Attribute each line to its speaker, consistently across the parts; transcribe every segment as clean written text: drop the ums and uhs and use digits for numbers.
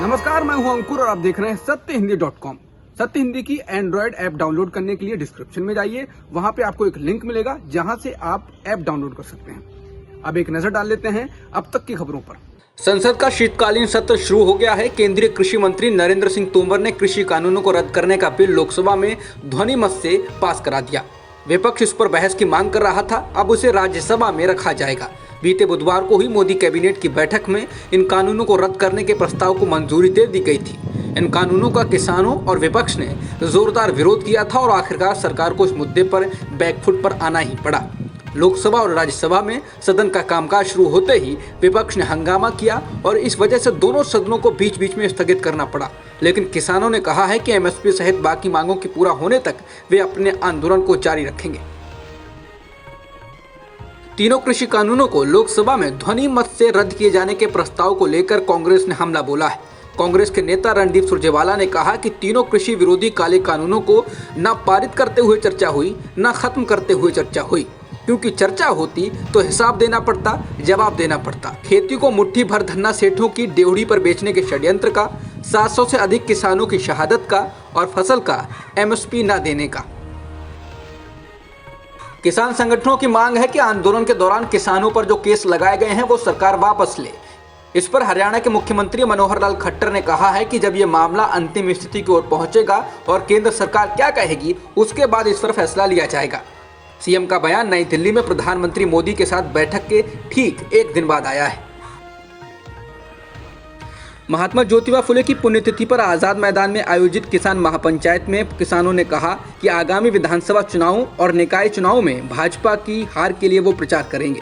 Speaker 1: नमस्कार, मैं हूं अंकुर और आप देख रहे हैं सत्यहिंदी.com। सत्य हिंदी की एंड्रॉयड ऐप डाउनलोड करने के लिए डिस्क्रिप्शन में जाइए, वहां पे आपको एक लिंक मिलेगा जहां से आप ऐप डाउनलोड कर सकते हैं। अब एक नजर डाल लेते हैं अब तक की खबरों पर। संसद का शीतकालीन सत्र शुरू हो गया है। केंद्रीय कृषि मंत्री नरेंद्र सिंह तोमर ने कृषि कानूनों को रद्द करने का बिल लोकसभा में ध्वनि मत से पास करा दिया। विपक्ष इस पर बहस की मांग कर रहा था, अब उसे राज्यसभा में रखा जाएगा। बीते बुधवार को ही मोदी कैबिनेट की बैठक में इन कानूनों को रद्द करने के प्रस्ताव को मंजूरी दे दी गई थी। इन कानूनों का किसानों और विपक्ष ने जोरदार विरोध किया था और आखिरकार सरकार को इस मुद्दे पर बैकफुट पर आना ही पड़ा। लोकसभा और राज्यसभा में सदन का कामकाज शुरू होते ही विपक्ष ने हंगामा किया और इस वजह से दोनों सदनों को बीच बीच में स्थगित करना पड़ा। लेकिन किसानों ने कहा है कि एमएसपी सहित बाकी मांगों के पूरा होने तक वे अपने आंदोलन को जारी रखेंगे। तीनों कृषि कानूनों को लोकसभा में ध्वनि मत से रद्द किए जाने के प्रस्ताव को लेकर कांग्रेस ने हमला बोला है। कांग्रेस के नेता रणदीप सुरजेवाला ने कहा कि तीनों कृषि विरोधी काले कानूनों को न पारित करते हुए चर्चा हुई, न खत्म करते हुए चर्चा हुई, क्योंकि चर्चा होती तो हिसाब देना पड़ता, जवाब देना पड़ता। खेती को मुट्ठी भर धन्ना सेठों की डेवढ़ी पर बेचने के षड्यंत्र का, 700 से अधिक किसानों की शहादत का और फसल का एमएसपी न देने का। किसान संगठनों की मांग है कि आंदोलन के दौरान किसानों पर जो केस लगाए गए हैं वो सरकार वापस ले। इस पर हरियाणा के मुख्यमंत्री मनोहर लाल खट्टर ने कहा है कि जब ये मामला अंतिम स्थिति की ओर पहुंचेगा और केंद्र सरकार क्या कहेगी, उसके बाद इस पर फैसला लिया जाएगा। सीएम का बयान नई दिल्ली में प्रधानमंत्री मोदी के साथ बैठक के ठीक एक दिन बाद आया है। महात्मा ज्योतिबा फुले की पुण्यतिथि पर आजाद मैदान में आयोजित किसान महापंचायत में किसानों ने कहा कि आगामी विधानसभा चुनावों और निकाय चुनावों में भाजपा की हार के लिए वो प्रचार करेंगे।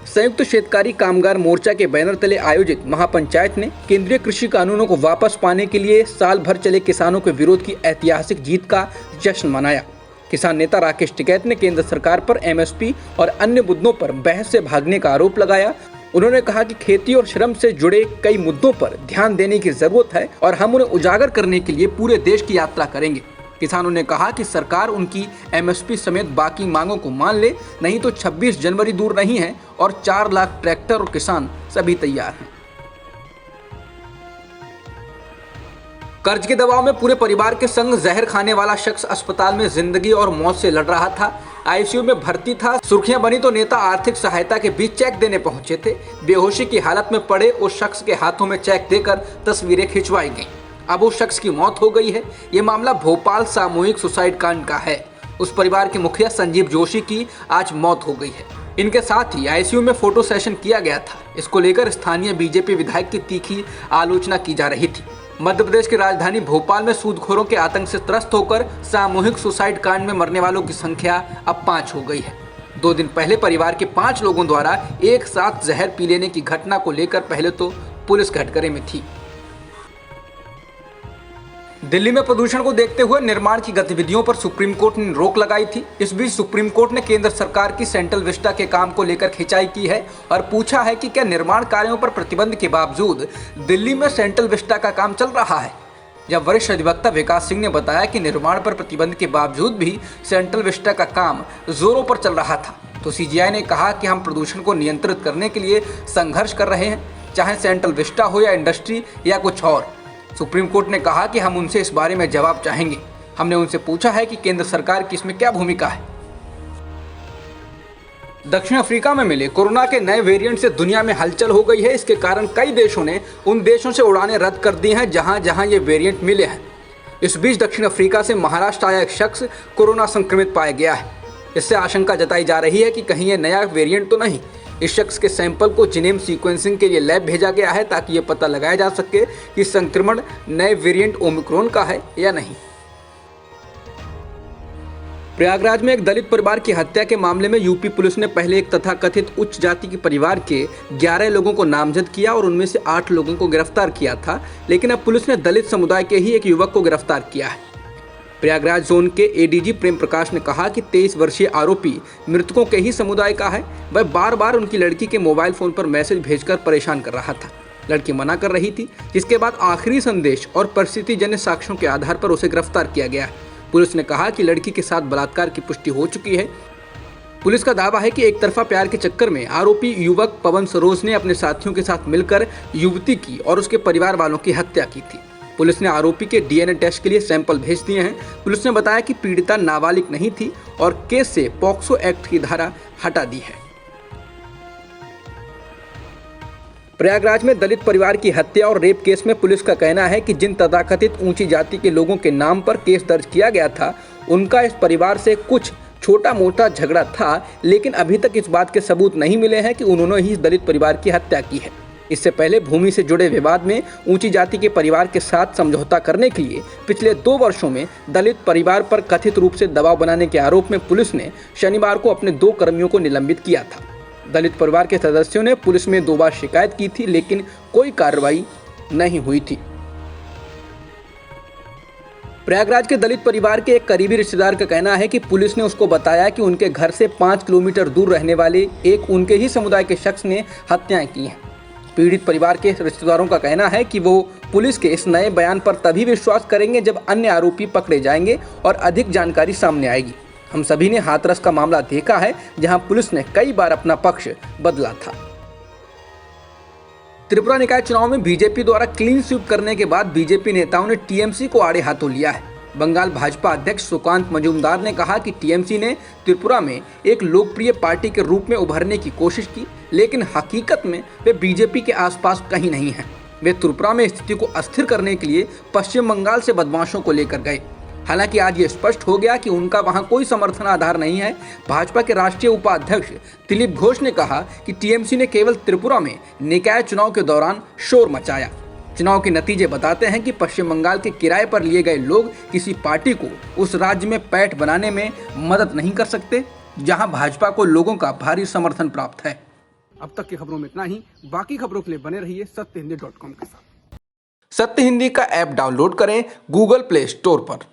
Speaker 1: संयुक्त शेतकारी कामगार मोर्चा के बैनर तले आयोजित महापंचायत ने केंद्रीय कृषि कानूनों को वापस पाने के लिए साल भर चले किसानों के विरोध की ऐतिहासिक जीत का जश्न मनाया। किसान नेता राकेश टिकैत ने केंद्र सरकार पर एमएसपी और अन्य मुद्दों पर बहस से भागने का आरोप लगाया। उन्होंने कहा कि खेती और श्रम से जुड़े कई मुद्दों पर ध्यान देने की जरूरत है और हम उन्हें उजागर करने के लिए पूरे देश की यात्रा करेंगे। किसानों ने कहा कि सरकार उनकी एमएसपी समेत बाकी मांगों को मान ले, नहीं तो 26 जनवरी दूर नहीं है और 4 लाख ट्रैक्टर और किसान सभी तैयार हैं। कर्ज के दबाव में पूरे परिवार के संग जहर खाने वाला शख्स अस्पताल में जिंदगी और मौत से लड़ रहा था। आईसीयू में भर्ती था। सुर्खियां बनी तो नेता आर्थिक सहायता के बीच चेक देने पहुंचे थे। बेहोशी की हालत में पड़े उस शख्स के हाथों में चेक देकर तस्वीरें खिंचवाई गईं। अब उस शख्स की मौत हो गई है। ये मामला भोपाल सामूहिक सुसाइड कांड का है। उस परिवार के मुखिया संजीव जोशी की आज मौत हो गई है। इनके साथ ही आईसीयू में फोटो सेशन किया गया था। इसको लेकर स्थानीय बीजेपी विधायक की तीखी आलोचना की जा रही थी। मध्य प्रदेश की राजधानी भोपाल में सूदखोरों के आतंक से त्रस्त होकर सामूहिक सुसाइड कांड में मरने वालों की संख्या अब 5 हो गई है। 2 दिन पहले परिवार के 5 लोगों द्वारा एक साथ जहर पी लेने की घटना को लेकर पहले तो पुलिस कटघरे में थी। दिल्ली में प्रदूषण को देखते हुए निर्माण की गतिविधियों पर सुप्रीम कोर्ट ने रोक लगाई थी। इस बीच सुप्रीम कोर्ट ने केंद्र सरकार की सेंट्रल विस्टा के काम को लेकर खिंचाई की है और पूछा है कि क्या निर्माण कार्यों पर प्रतिबंध के बावजूद दिल्ली में सेंट्रल विस्टा का काम चल रहा है। जब वरिष्ठ अधिवक्ता विकास सिंह ने बताया कि निर्माण पर प्रतिबंध के बावजूद भी सेंट्रल विस्टा का काम जोरों पर चल रहा था, तो सीजीआई ने कहा कि हम प्रदूषण को नियंत्रित करने के लिए संघर्ष कर रहे हैं, चाहे सेंट्रल विस्टा हो या इंडस्ट्री या कुछ और। सुप्रीम कोर्ट ने कहा कि हम उनसे इस बारे में जवाब चाहेंगे। हमने उनसे पूछा है कि केंद्र सरकार की इसमें क्या भूमिका है। दक्षिण अफ्रीका में मिले कोरोना के नए वेरिएंट से दुनिया में हलचल हो गई है। इसके कारण कई देशों ने उन देशों से उड़ानें रद्द कर दी हैं जहां जहां ये वेरिएंट मिले हैं। इस बीच दक्षिण अफ्रीका से महाराष्ट्र आया एक शख्स कोरोना संक्रमित पाया गया है। इससे आशंका जताई जा रही है कि कहीं ये नया वेरिएंट तो नहीं। इस शख्स के सैंपल को जीनोम सीक्वेंसिंग के लिए लैब भेजा गया है ताकि ये पता लगाया जा सके कि संक्रमण नए वेरिएंट ओमिक्रॉन का है या नहीं। प्रयागराज में एक दलित परिवार की हत्या के मामले में यूपी पुलिस ने पहले एक तथाकथित उच्च जाति के परिवार के 11 लोगों को नामजद किया और उनमें से 8 लोगों को गिरफ्तार किया था, लेकिन अब पुलिस ने दलित समुदाय के ही एक युवक को गिरफ्तार किया है। प्रयागराज जोन के एडीजी प्रेम प्रकाश ने कहा कि 23 वर्षीय आरोपी मृतकों के ही समुदाय का है। वह बार बार उनकी लड़की के मोबाइल फोन पर मैसेज भेजकर परेशान कर रहा था। लड़की मना कर रही थी, जिसके बाद आखिरी संदेश और परिस्थितिजन्य साक्ष्यों के आधार पर उसे गिरफ्तार किया गया है। पुलिस ने कहा कि लड़की के साथ बलात्कार की पुष्टि हो चुकी है। पुलिस का दावा है कि एक तरफा प्यार के चक्कर में आरोपी युवक पवन सरोज ने अपने साथियों के साथ मिलकर युवती की और उसके परिवार वालों की हत्या की थी। पुलिस ने आरोपी के डीएनए टेस्ट के लिए सैंपल भेज दिए हैं। पुलिस ने बताया कि पीड़िता नाबालिग नहीं थी और केस से पॉक्सो एक्ट की धारा हटा दी है। प्रयागराज में दलित परिवार की हत्या और रेप केस में पुलिस का कहना है कि जिन तथाकथित ऊंची जाति के लोगों के नाम पर केस दर्ज किया गया था, उनका इस परिवार से कुछ छोटा मोटा झगड़ा था, लेकिन अभी तक इस बात के सबूत नहीं मिले हैं कि उन्होंने ही इस दलित परिवार की हत्या की है। इससे पहले भूमि से जुड़े विवाद में ऊंची जाति के परिवार के साथ समझौता करने के लिए पिछले 2 वर्षों में दलित परिवार पर कथित रूप से दबाव बनाने के आरोप में पुलिस ने शनिवार को अपने 2 कर्मियों को निलंबित किया था। दलित परिवार के सदस्यों ने पुलिस में 2 बार शिकायत की थी, लेकिन कोई कार्रवाई नहीं हुई थी। प्रयागराज के दलित परिवार के एक करीबी रिश्तेदार का कहना है कि पुलिस ने उसको बताया कि उनके घर से 5 किलोमीटर दूर रहने वाले एक उनके ही समुदाय के शख्स ने हत्याएं की हैं। पीड़ित परिवार के रिश्तेदारों का कहना है कि वो पुलिस के इस नए बयान पर तभी विश्वास करेंगे जब अन्य आरोपी पकड़े जाएंगे और अधिक जानकारी सामने आएगी। हम सभी ने हाथरस का मामला देखा है, जहां पुलिस ने कई बार अपना पक्ष बदला था। त्रिपुरा निकाय चुनाव में बीजेपी द्वारा क्लीन स्वीप करने के बाद बीजेपी नेताओं ने टीएमसी को आड़े हाथों लिया है। बंगाल भाजपा अध्यक्ष सुकांत मजूमदार ने कहा कि टीएमसी ने त्रिपुरा में एक लोकप्रिय पार्टी के रूप में उभरने की कोशिश की, लेकिन हकीकत में वे बीजेपी के आसपास कहीं नहीं हैं। वे त्रिपुरा में स्थिति को अस्थिर करने के लिए पश्चिम बंगाल से बदमाशों को लेकर गए। हालांकि आज ये स्पष्ट हो गया कि उनका वहां कोई समर्थन आधार नहीं है। भाजपा के राष्ट्रीय उपाध्यक्ष दिलीप घोष ने कहा कि टीएमसी ने केवल त्रिपुरा में निकाय चुनाव के दौरान शोर मचाया। चुनाव के नतीजे बताते हैं कि पश्चिम बंगाल के किराए पर लिए गए लोग किसी पार्टी को उस राज्य में पैठ बनाने में मदद नहीं कर सकते, जहां भाजपा को लोगों का भारी समर्थन प्राप्त है। अब तक की खबरों में इतना ही। बाकी खबरों के लिए बने रहिए सत्यहिंदी.com के साथ। सत्य हिंदी का ऐप डाउनलोड करें गूगल प्ले स्टोर पर।